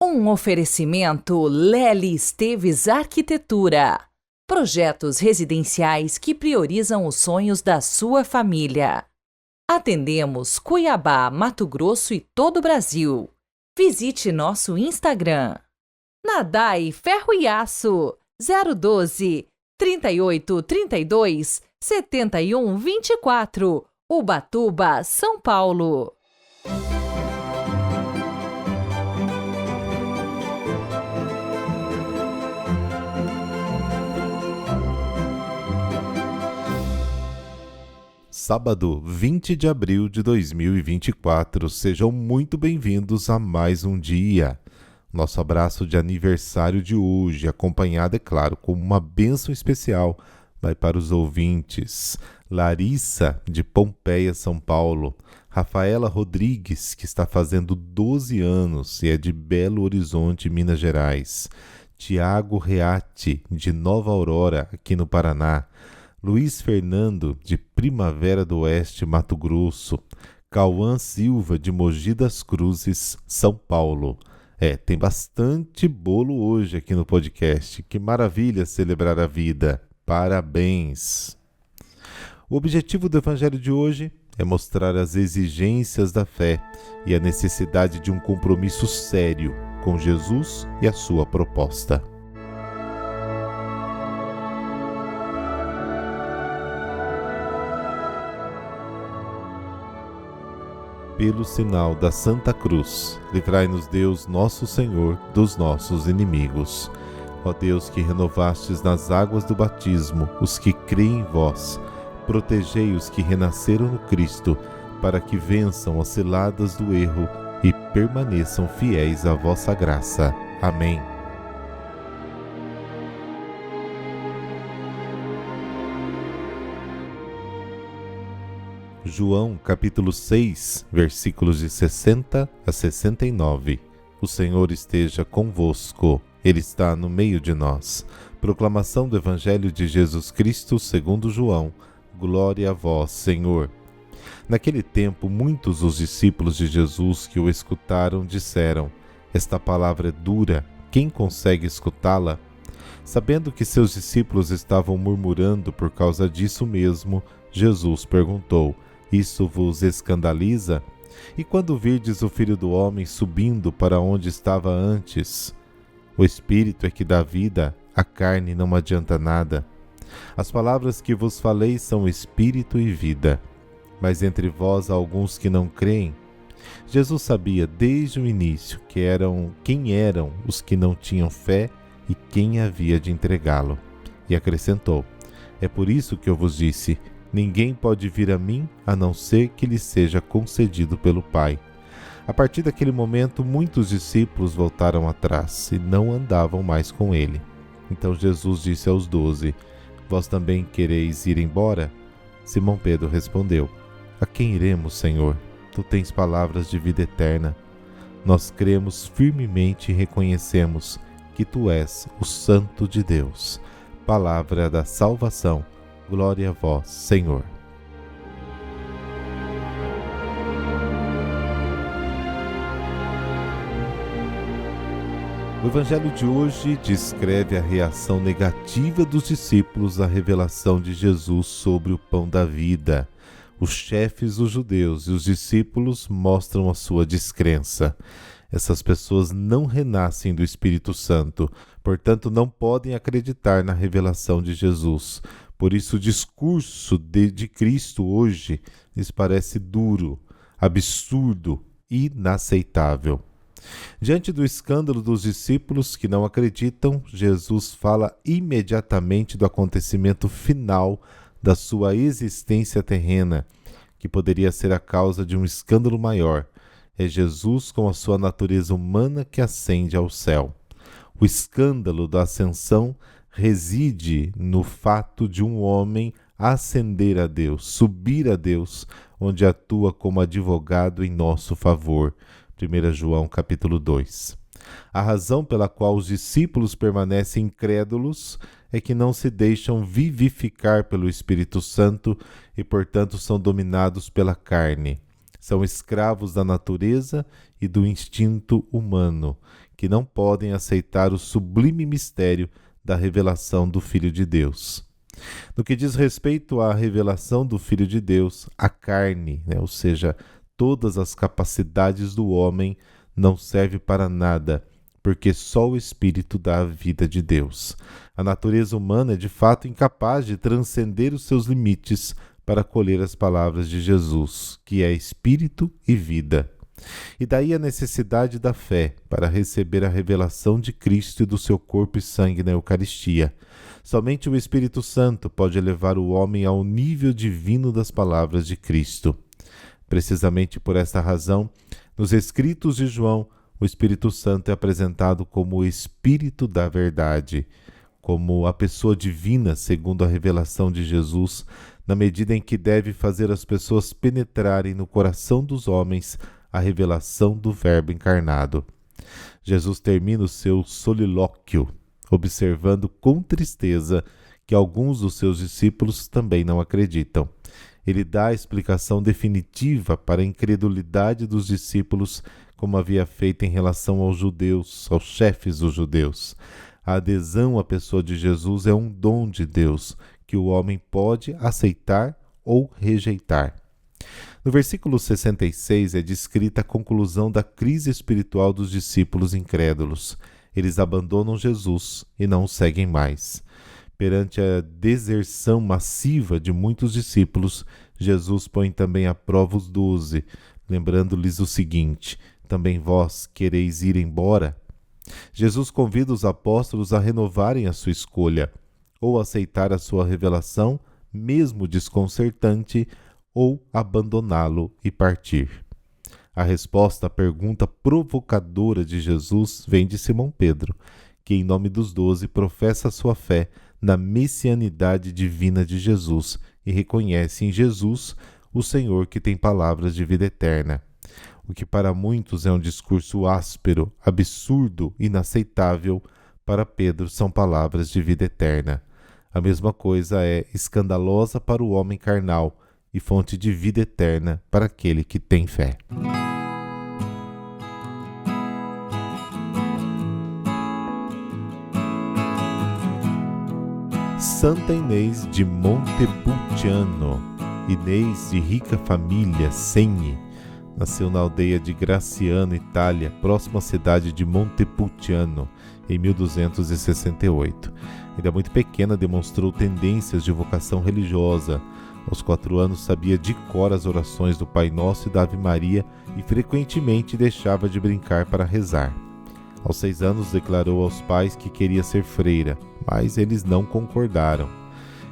Um oferecimento Lely Esteves Arquitetura. Projetos residenciais que priorizam os sonhos da sua família. Atendemos Cuiabá, Mato Grosso e todo o Brasil. Visite nosso Instagram. Nadai Ferro e Aço 012 3832 7124, Ubatuba, São Paulo. Sábado, 20 de abril de 2024. Sejam muito bem-vindos a mais um dia. Nosso abraço de aniversário de hoje, acompanhado, é claro, com uma bênção especial, vai para os ouvintes. Larissa, de Pompeia, São Paulo. Rafaela Rodrigues, que está fazendo 12 anos e é de Belo Horizonte, Minas Gerais. Tiago Reati, de Nova Aurora, aqui no Paraná. Luiz Fernando, de Primavera do Oeste, Mato Grosso. Cauã Silva, de Mogi das Cruzes, São Paulo. Tem bastante bolo hoje aqui no podcast. Que maravilha celebrar a vida. Parabéns! O objetivo do Evangelho de hoje é mostrar as exigências da fé e a necessidade de um compromisso sério com Jesus e a sua proposta. Pelo sinal da Santa Cruz, livrai-nos Deus nosso Senhor dos nossos inimigos. Ó Deus, que renovastes nas águas do batismo os que creem em vós, protegei os que renasceram no Cristo, para que vençam as ciladas do erro e permaneçam fiéis à vossa graça. Amém. João capítulo 6, versículos de 60 a 69. O Senhor esteja convosco, Ele está no meio de nós. Proclamação do Evangelho de Jesus Cristo segundo João. Glória a vós, Senhor. Naquele tempo, muitos dos discípulos de Jesus que o escutaram disseram: esta palavra é dura, quem consegue escutá-la? Sabendo que seus discípulos estavam murmurando por causa disso mesmo, Jesus perguntou: isso vos escandaliza? E quando virdes o Filho do Homem subindo para onde estava antes? O Espírito é que dá vida, a carne não adianta nada. As palavras que vos falei são Espírito e vida, mas entre vós há alguns que não creem. Jesus sabia desde o início quem eram os que não tinham fé e quem havia de entregá-lo. E acrescentou: é por isso que eu vos disse, ninguém pode vir a mim a não ser que lhe seja concedido pelo Pai. A partir daquele momento, muitos discípulos voltaram atrás e não andavam mais com ele. Então Jesus disse aos 12: vós também quereis ir embora? Simão Pedro respondeu: a quem iremos, Senhor? Tu tens palavras de vida eterna. Nós cremos firmemente e reconhecemos que tu és o Santo de Deus. Palavra da salvação. Glória a vós, Senhor. O Evangelho de hoje descreve a reação negativa dos discípulos à revelação de Jesus sobre o pão da vida. Os chefes dos judeus e os discípulos mostram a sua descrença. Essas pessoas não renascem do Espírito Santo, portanto não podem acreditar na revelação de Jesus. Por isso o discurso de Cristo hoje lhes parece duro, absurdo, inaceitável. Diante do escândalo dos discípulos que não acreditam, Jesus fala imediatamente do acontecimento final da sua existência terrena, que poderia ser a causa de um escândalo maior. É Jesus com a sua natureza humana que ascende ao céu. O escândalo da ascensão reside no fato de um homem ascender a Deus, subir a Deus, onde atua como advogado em nosso favor. 1 João capítulo 2. A razão pela qual os discípulos permanecem incrédulos é que não se deixam vivificar pelo Espírito Santo e, portanto, são dominados pela carne. São escravos da natureza e do instinto humano, que não podem aceitar o sublime mistério da revelação do Filho de Deus. No que diz respeito à revelação do Filho de Deus, a carne, ou seja, todas as capacidades do homem, não serve para nada, porque só o Espírito dá a vida de Deus. A natureza humana é de fato incapaz de transcender os seus limites para acolher as palavras de Jesus, que é Espírito e vida. E daí a necessidade da fé para receber a revelação de Cristo e do seu corpo e sangue na Eucaristia. Somente o Espírito Santo pode elevar o homem ao nível divino das palavras de Cristo. Precisamente por esta razão, nos escritos de João, o Espírito Santo é apresentado como o Espírito da verdade, como a pessoa divina segundo a revelação de Jesus, na medida em que deve fazer as pessoas penetrarem no coração dos homens a revelação do Verbo encarnado. Jesus termina o seu solilóquio, observando com tristeza que alguns dos seus discípulos também não acreditam. Ele dá a explicação definitiva para a incredulidade dos discípulos, como havia feito em relação aos judeus, aos chefes dos judeus. A adesão à pessoa de Jesus é um dom de Deus, que o homem pode aceitar ou rejeitar. No versículo 66 é descrita a conclusão da crise espiritual dos discípulos incrédulos. Eles abandonam Jesus e não o seguem mais. Perante a deserção massiva de muitos discípulos, Jesus põe também à prova os 12, lembrando-lhes o seguinte: também vós quereis ir embora? Jesus convida os apóstolos a renovarem a sua escolha, ou aceitar a sua revelação, mesmo desconcertante, ou abandoná-lo e partir. A resposta à pergunta provocadora de Jesus vem de Simão Pedro, que em nome dos 12 professa sua fé na messianidade divina de Jesus e reconhece em Jesus o Senhor que tem palavras de vida eterna. O que para muitos é um discurso áspero, absurdo, inaceitável, para Pedro são palavras de vida eterna. A mesma coisa é escandalosa para o homem carnal e fonte de vida eterna para aquele que tem fé. Santa Inês de Montepulciano. Inês, de rica família, Senni, nasceu na aldeia de Graciano, Itália, próxima à cidade de Montepulciano, em 1268. Ainda muito pequena, demonstrou tendências de vocação religiosa. Aos 4 anos, sabia de cor as orações do Pai Nosso e da Ave Maria e frequentemente deixava de brincar para rezar. Aos 6 anos, declarou aos pais que queria ser freira, mas eles não concordaram.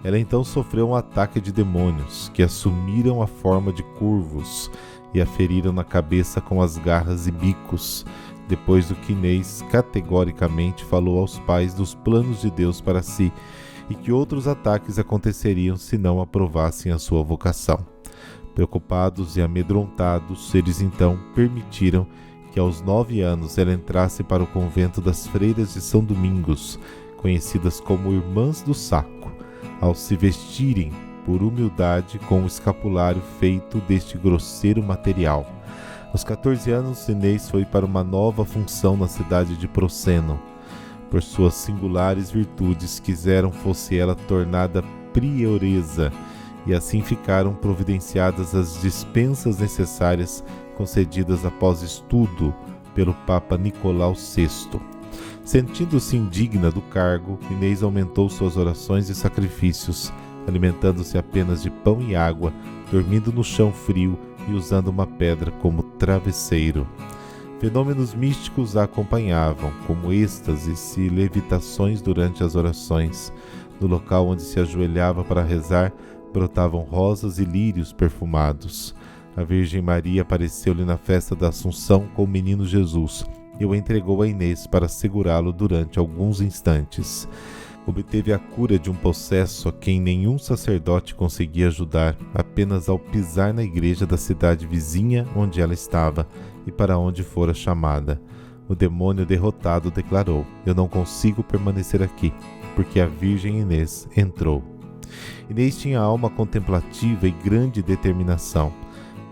Ela então sofreu um ataque de demônios, que assumiram a forma de corvos e a feriram na cabeça com as garras e bicos, depois do que Inês categoricamente falou aos pais dos planos de Deus para si e que outros ataques aconteceriam se não aprovassem a sua vocação. Preocupados e amedrontados, eles então permitiram que aos 9 anos ela entrasse para o convento das Freiras de São Domingos, conhecidas como Irmãs do Saco, ao se vestirem por humildade com o escapulário feito deste grosseiro material. Aos 14 anos, Inês foi para uma nova função na cidade de Proceno. Por suas singulares virtudes, quiseram fosse ela tornada prioresa, e assim ficaram providenciadas as dispensas necessárias concedidas após estudo pelo Papa Nicolau VI. Sentindo-se indigna do cargo, Inês aumentou suas orações e sacrifícios, alimentando-se apenas de pão e água, dormindo no chão frio e usando uma pedra como travesseiro. Fenômenos místicos a acompanhavam, como êxtases e levitações durante as orações. No local onde se ajoelhava para rezar, brotavam rosas e lírios perfumados. A Virgem Maria apareceu-lhe na festa da Assunção com o menino Jesus e o entregou a Inês para segurá-lo durante alguns instantes. Obteve a cura de um possesso a quem nenhum sacerdote conseguia ajudar, apenas ao pisar na igreja da cidade vizinha onde ela estava e para onde fora chamada. O demônio derrotado declarou: "Eu não consigo permanecer aqui, porque a Virgem Inês entrou." Inês tinha alma contemplativa e grande determinação.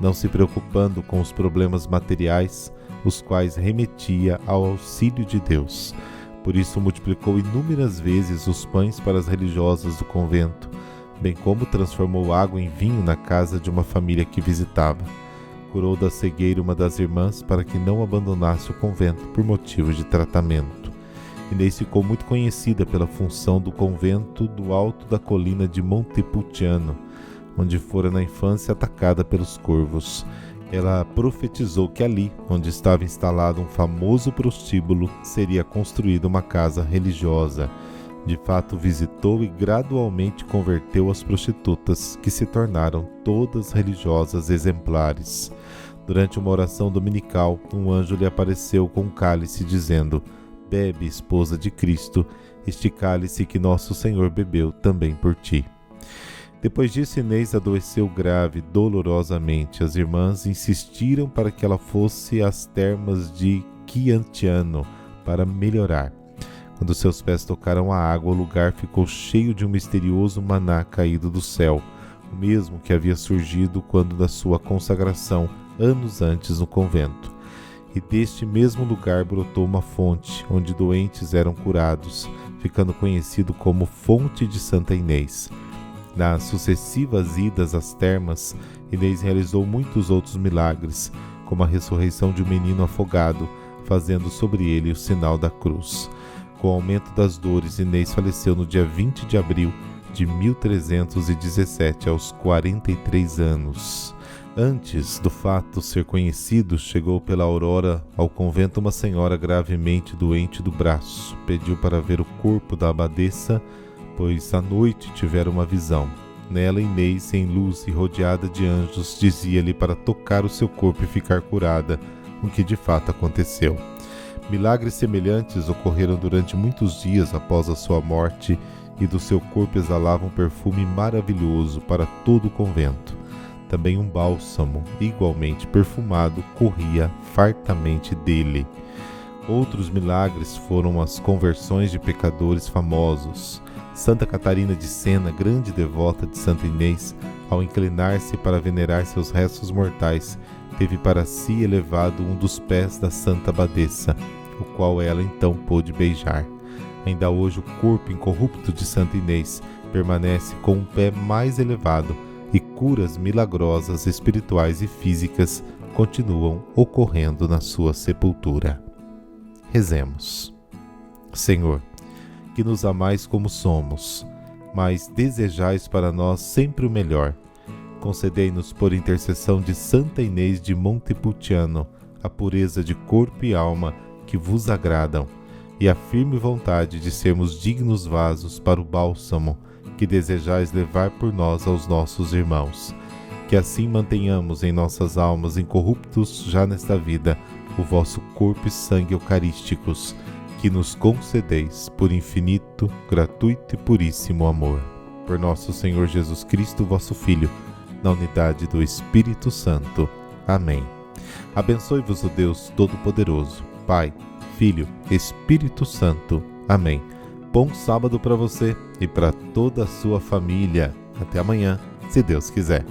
não se preocupando com os problemas materiais, os quais remetia ao auxílio de Deus. Por isso multiplicou inúmeras vezes os pães para as religiosas do convento, bem como transformou água em vinho na casa de uma família que visitava. Curou da cegueira uma das irmãs para que não abandonasse o convento por motivo de tratamento. Inês ficou muito conhecida pela função do convento do alto da colina de Montepulciano, onde fora na infância atacada pelos corvos. Ela profetizou que ali, onde estava instalado um famoso prostíbulo, seria construída uma casa religiosa. De fato, visitou e gradualmente converteu as prostitutas, que se tornaram todas religiosas exemplares. Durante uma oração dominical, um anjo lhe apareceu com um cálice, dizendo: "Bebe, esposa de Cristo, este cálice que nosso Senhor bebeu também por ti." Depois disso, Inês adoeceu grave, dolorosamente. As irmãs insistiram para que ela fosse às termas de Chiantiano para melhorar. Quando seus pés tocaram a água, o lugar ficou cheio de um misterioso maná caído do céu, o mesmo que havia surgido quando da sua consagração, anos antes no convento. E deste mesmo lugar brotou uma fonte, onde doentes eram curados, ficando conhecido como Fonte de Santa Inês. Nas sucessivas idas às termas, Inês realizou muitos outros milagres, como a ressurreição de um menino afogado, fazendo sobre ele o sinal da cruz. Com o aumento das dores, Inês faleceu no dia 20 de abril de 1317, aos 43 anos. Antes do fato ser conhecido, chegou pela aurora ao convento uma senhora gravemente doente do braço. Pediu para ver o corpo da abadesa, pois à noite tivera uma visão. Nela, Inês, em luz e rodeada de anjos, dizia-lhe para tocar o seu corpo e ficar curada, o que de fato aconteceu. Milagres semelhantes ocorreram durante muitos dias após a sua morte, e do seu corpo exalava um perfume maravilhoso para todo o convento. Também um bálsamo, igualmente perfumado, corria fartamente dele. Outros milagres foram as conversões de pecadores famosos. Santa Catarina de Sena, grande devota de Santa Inês, ao inclinar-se para venerar seus restos mortais, teve para si elevado um dos pés da Santa Abadesa, o qual ela então pôde beijar. Ainda hoje o corpo incorrupto de Santa Inês permanece com um pé mais elevado, e curas milagrosas espirituais e físicas continuam ocorrendo na sua sepultura. Rezemos. Senhor, que nos amais como somos, mas desejais para nós sempre o melhor. Concedei-nos, por intercessão de Santa Inês de Montepulciano, a pureza de corpo e alma que vos agradam, e a firme vontade de sermos dignos vasos para o bálsamo que desejais levar por nós aos nossos irmãos. Que assim mantenhamos em nossas almas incorruptos já nesta vida o vosso corpo e sangue eucarísticos, que nos concedeis por infinito, gratuito e puríssimo amor. Por nosso Senhor Jesus Cristo, vosso Filho, na unidade do Espírito Santo. Amém. Abençoe-vos o Deus Todo-Poderoso, Pai, Filho, Espírito Santo. Amém. Bom sábado para você e para toda a sua família. Até amanhã, se Deus quiser.